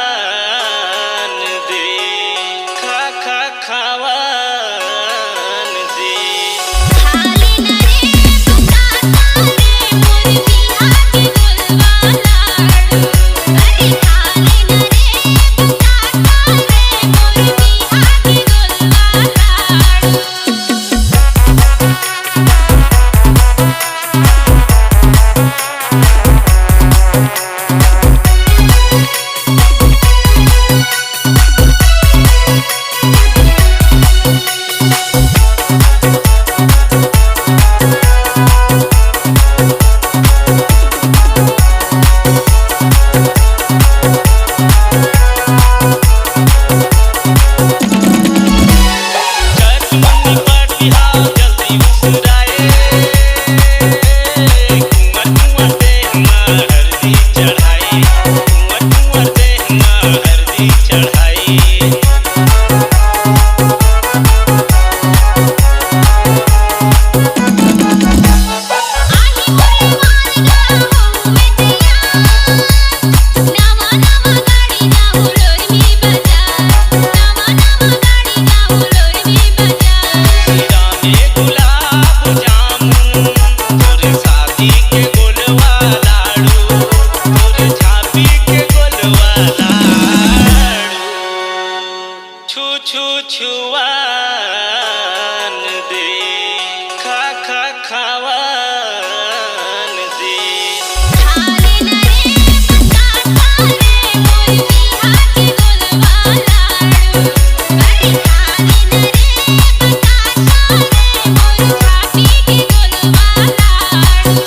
छुआन दे खा खा खावान दे खाली न रे पुकाता रे मोर बिहा के गोलवा लाडू अरे खाली न रे पुकाता रे मोर बिहा के गोलवा लाडू छुआन दे खा खा खावान दे खाली न रे पुकाता रे मोर बिहा के गोलवा लाडू अरे खाली न रे पुकाता रे मोर छाती के गोलवा लाडू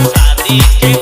शादी के